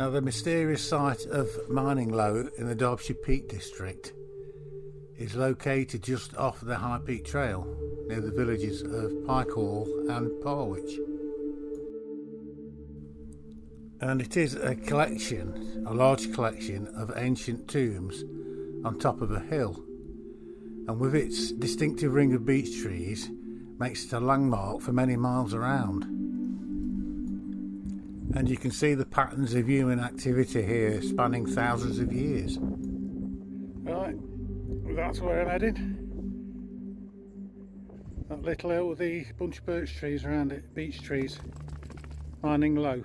Now, the mysterious site of Minninglow in the Derbyshire Peak District is located just off the High Peak Trail near the villages of Pikehall and Parwich. And it is a large collection of ancient tombs on top of a hill, and with its distinctive ring of beech trees makes it a landmark for many miles around. And you can see the patterns of human activity here spanning thousands of years. Right, that's where I'm heading. That little hill with the bunch of birch trees around it, beech trees, Minninglow.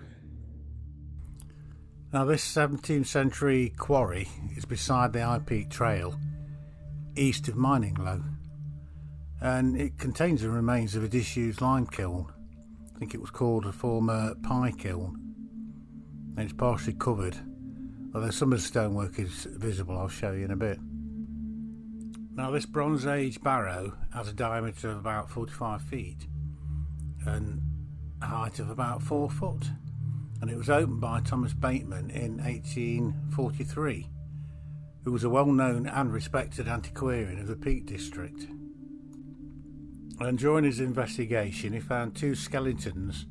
Now, this 17th century quarry is beside the High Peak Trail, east of Minninglow, and it contains the remains of a disused lime kiln. I think it was called a former pie kiln, and it's partially covered, although some of the stonework is visible. I'll show you in a bit. Now, this Bronze Age barrow has a diameter of about 45 feet and a height of about 4 foot. And it was opened by Thomas Bateman in 1843, who was a well-known and respected antiquarian of the Peak District. And during his investigation, he found 2 skeletons,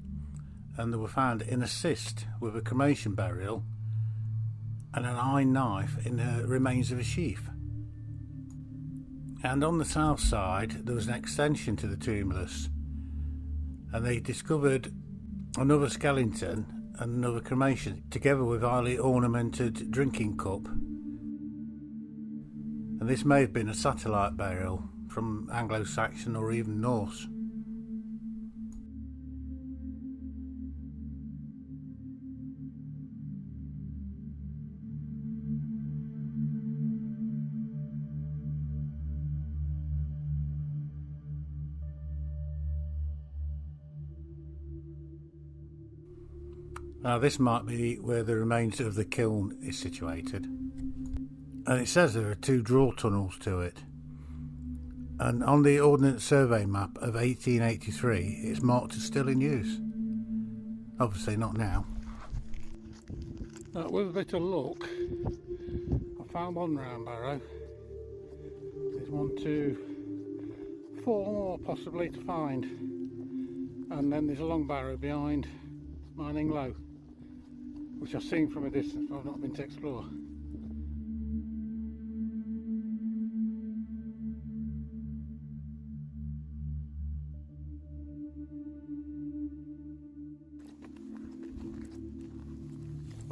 and they were found in a cist with a cremation burial and an iron knife in the remains of a sheaf. And on the south side, there was an extension to the tumulus, and they discovered another skeleton and another cremation, together with a highly ornamented drinking cup. And this may have been a satellite burial from Anglo-Saxon or even Norse. Now, this might be where the remains of the kiln is situated, and it says there are 2 draw tunnels to it, and on the Ordnance Survey map of 1883 it's marked as still in use. Obviously not now. With a bit of luck, I found one round Barrow. There's 1, 2, 4 more possibly to find, and then there's a long barrow behind Minninglow, which I've seen from a distance but I've not been to explore.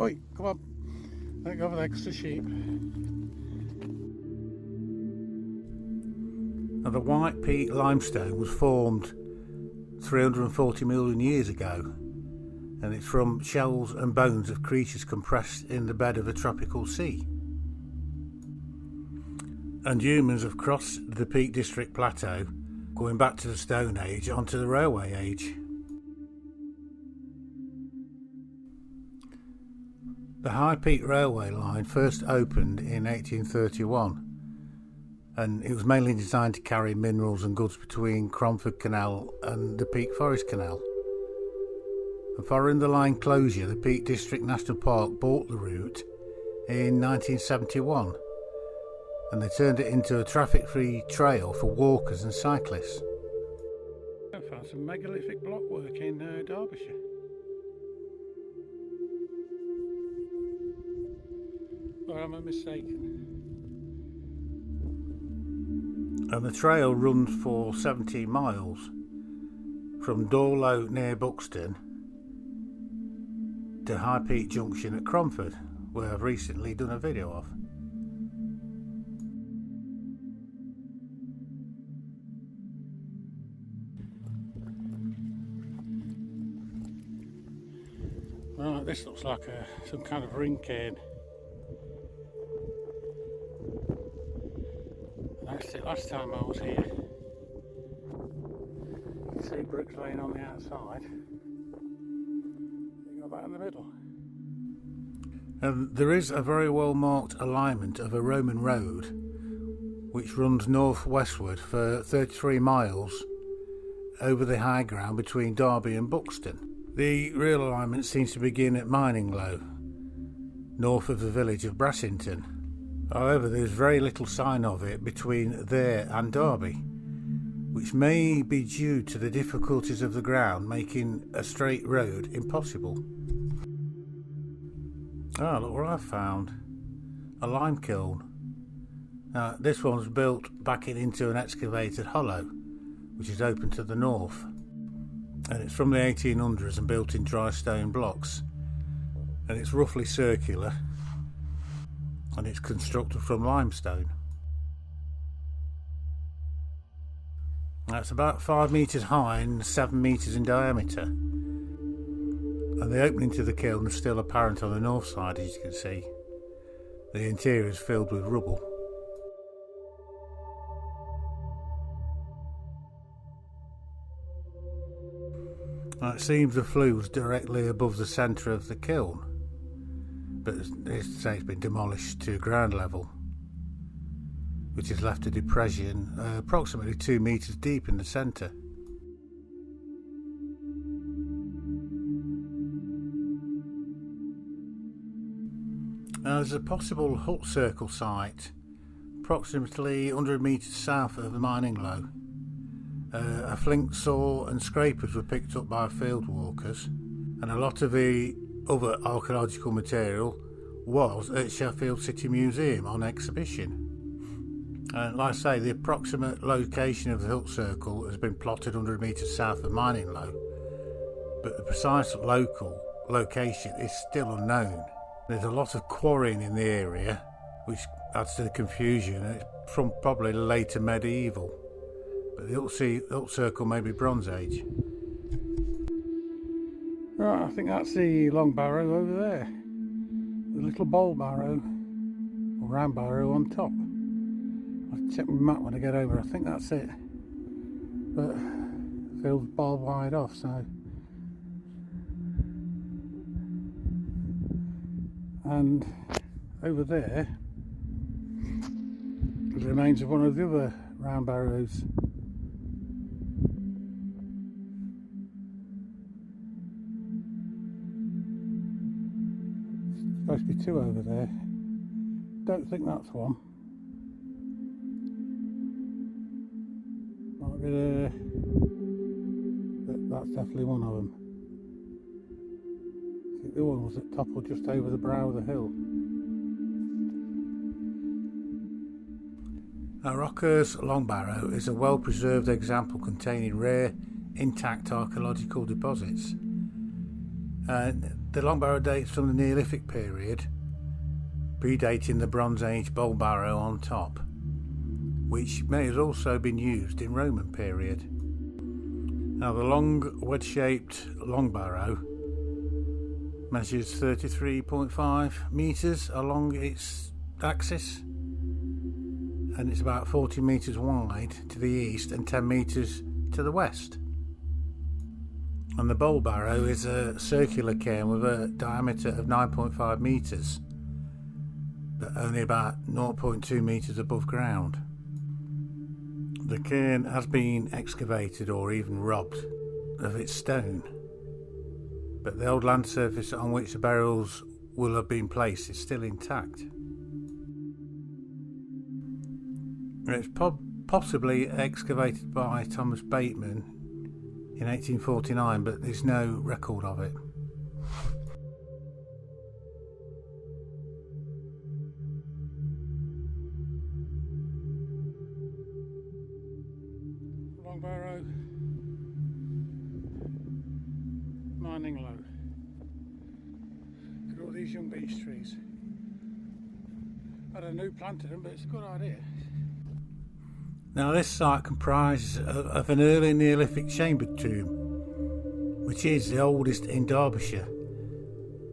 Oi, come on, don't go over there because the sheep. Now, the White Peak limestone was formed 340 million years ago, and it's from shells and bones of creatures compressed in the bed of a tropical sea. And humans have crossed the Peak District Plateau, going back to the Stone Age onto the Railway Age. The High Peak Railway line first opened in 1831, and it was mainly designed to carry minerals and goods between Cromford Canal and the Peak Forest Canal. And following the line closure, the Peak District National Park bought the route in 1971, and they turned it into a traffic-free trail for walkers and cyclists. I found some megalithic blockwork in Derbyshire. Or am I mistaken? And the trail runs for 17 miles from Dorlow near Buxton to High Peak Junction at Cromford, where I've recently done a video of. Right, this looks like some kind of ring cane. That's it, last time I was here. You can see bricks laying on the outside. You got that in the middle. There is a very well marked alignment of a Roman road which runs north-westward for 33 miles over the high ground between Derby and Buxton. The real alignment seems to begin at Minninglow, north of the village of Brassington. However, there's very little sign of it between there and Derby, which may be due to the difficulties of the ground making a straight road impossible. Ah, look what I found. A lime kiln. Now, this one was built backing into an excavated hollow, which is open to the north. And it's from the 1800s and built in dry stone blocks. And it's roughly circular. And it's constructed from limestone. Now, it's about 5 metres high and 7 metres in diameter. And the opening to the kiln is still apparent on the north side, as you can see. The interior is filled with rubble. Now, it seems the flue was directly above the centre of the kiln, but it's been demolished to ground level, which has left a depression approximately 2 metres deep in the centre. Now, there's a possible hut circle site approximately 100 metres south of the Minninglow. A flint saw and scrapers were picked up by field walkers, and a lot of the other archaeological material was at Sheffield City Museum on exhibition. And like I say, the approximate location of the hut circle has been plotted 100 metres south of Minninglow, but the precise location is still unknown. There's a lot of quarrying in the area, which adds to the confusion. It's from probably later medieval, but the hut circle may be Bronze Age. Right, I think that's the long barrow over there. The little bowl barrow, or round barrow on top. I'll check my map when I get over. I think that's it. But it feels ball wide off, so. And over there, the remains of one of the other round barrows. Supposed to be two over there. Don't think that's one. Might be there. But that's definitely one of them. I think the one was at top or just over the brow of the hill. Now, Rocker's Long Barrow is a well-preserved example containing rare, intact archaeological deposits. The Long Barrow dates from the Neolithic period, predating the Bronze Age bowl barrow on top, which may have also been used in Roman period. Now, the long wedge-shaped Long Barrow measures 33.5 metres along its axis, and it's about 40 metres wide to the east and 10 metres to the west. And the bowl barrow is a circular cairn with a diameter of 9.5 metres, but only about 0.2 metres above ground. The cairn has been excavated or even robbed of its stone, but the old land surface on which the burials will have been placed is still intact. It's possibly excavated by Thomas Bateman in 1849, but there's no record of it. Long Barrow, Minninglow. Look at all these young beech trees. I don't know who planted them, but it's a good idea. Now, this site comprises of an early Neolithic chambered tomb, which is the oldest in Derbyshire,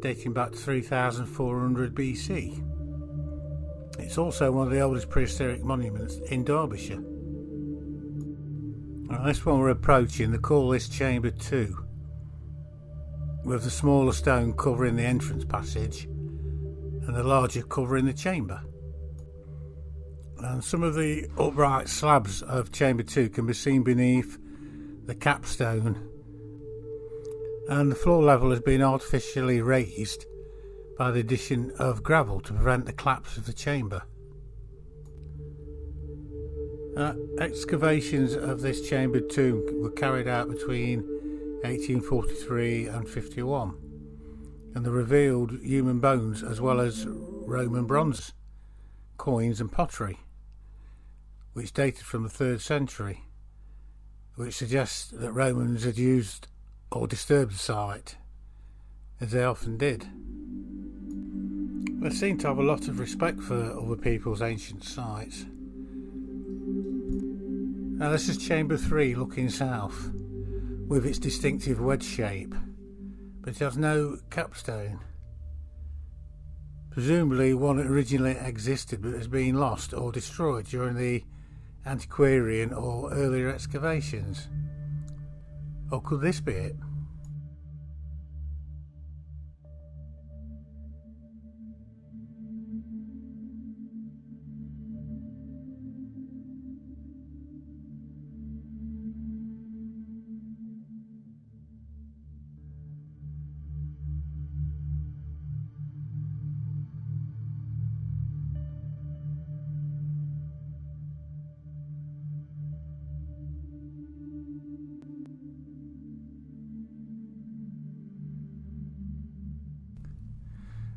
dating back to 3400 BC. It's also one of the oldest prehistoric monuments in Derbyshire. Now, this one we're approaching, they call this Chamber 2, with the smaller stone covering the entrance passage and the larger covering the chamber. And some of the upright slabs of Chamber 2 can be seen beneath the capstone, and the floor level has been artificially raised by the addition of gravel to prevent the collapse of the chamber. Excavations of this chambered tomb were carried out between 1843 and 51, and they revealed human bones as well as Roman bronze, coins and pottery, which dated from the 3rd century, which suggests that Romans had used or disturbed the site, as they often did. They seem to have a lot of respect for other people's ancient sites. Now this is Chamber 3 looking south, with its distinctive wedge shape, but it has no capstone. Presumably one that originally existed but has been lost or destroyed during the Antiquarian or earlier excavations. Or could this be it?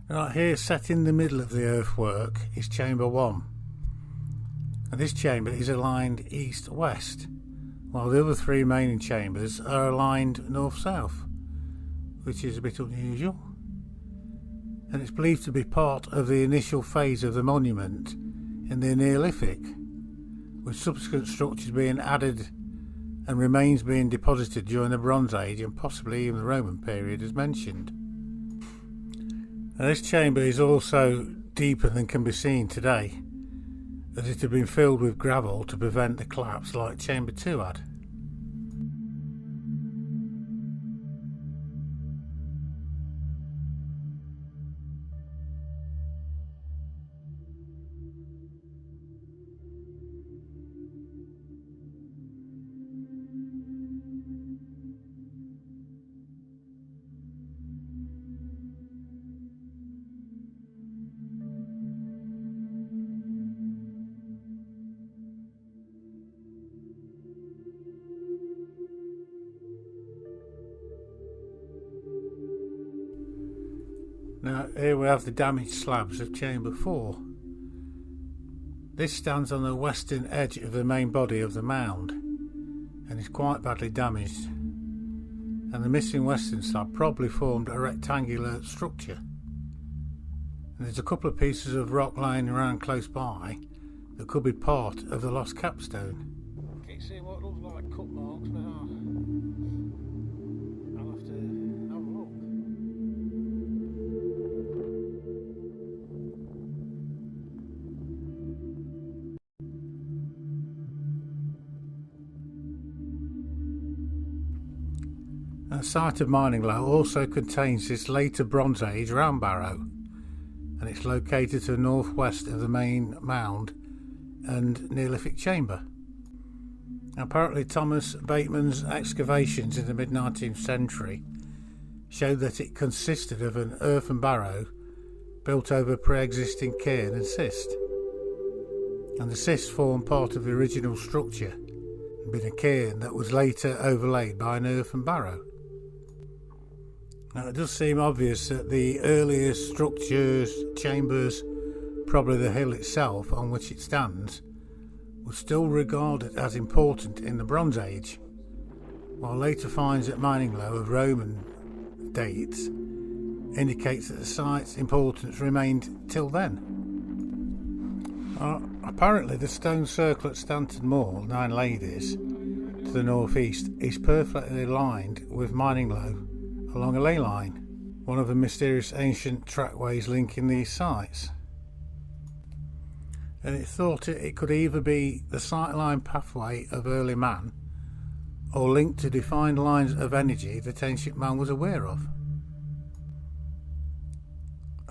Right here, set in the middle of the earthwork, is Chamber 1. And this chamber is aligned east-west, while the other 3 remaining chambers are aligned north-south, which is a bit unusual. And it's believed to be part of the initial phase of the monument in the Neolithic, with subsequent structures being added and remains being deposited during the Bronze Age and possibly even the Roman period as mentioned. Now, this chamber is also deeper than can be seen today, as it had been filled with gravel to prevent the collapse like Chamber 2 had. Now here we have the damaged slabs of Chamber 4. This stands on the western edge of the main body of the mound and is quite badly damaged, and the missing western slab probably formed a rectangular structure. And there's a couple of pieces of rock lying around close by that could be part of the lost capstone. Keep seeing what looks like cut marks now. I'll have to have a look. The site of Minninglow also contains this later Bronze Age round barrow, and it's located to the northwest of the main mound and Neolithic chamber. Apparently Thomas Bateman's excavations in the mid-19th century showed that it consisted of an earthen barrow built over pre-existing cairn and cist, and the cist formed part of the original structure, being a cairn that was later overlaid by an earthen barrow. Now it does seem obvious that the earliest structures, chambers, probably the hill itself on which it stands, was still regarded as important in the Bronze Age, while later finds at Minninglow of Roman dates indicates that the site's importance remained till then. Apparently the stone circle at Stanton Moor, 9 Ladies, to the northeast, is perfectly aligned with Minninglow along a ley line, one of the mysterious ancient trackways linking these sites. And it thought it could either be the sightline pathway of early man or linked to defined lines of energy that ancient man was aware of.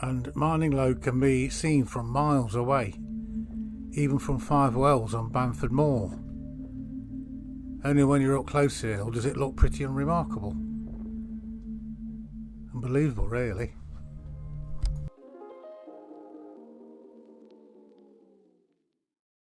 And Minninglow can be seen from miles away, even from 5 Wells on Bamford Moor. Only when you're up close to the hill does it look pretty unremarkable. Unbelievable, really.